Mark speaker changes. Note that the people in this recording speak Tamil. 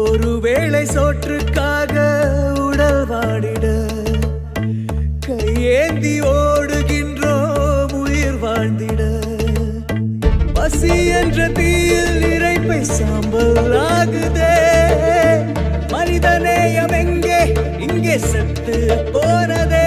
Speaker 1: ஒருவேளை சோற்றுக்காக உடல் வாடிட கையேந்தி ஓடுகின்றோம் உயிர் வாழ்ந்திட. பசி என்ற தீயில் இறைப்பை சாம்பல் ஆகுதே. மனிதநேயம் எங்கே இங்கே செத்து போனதே.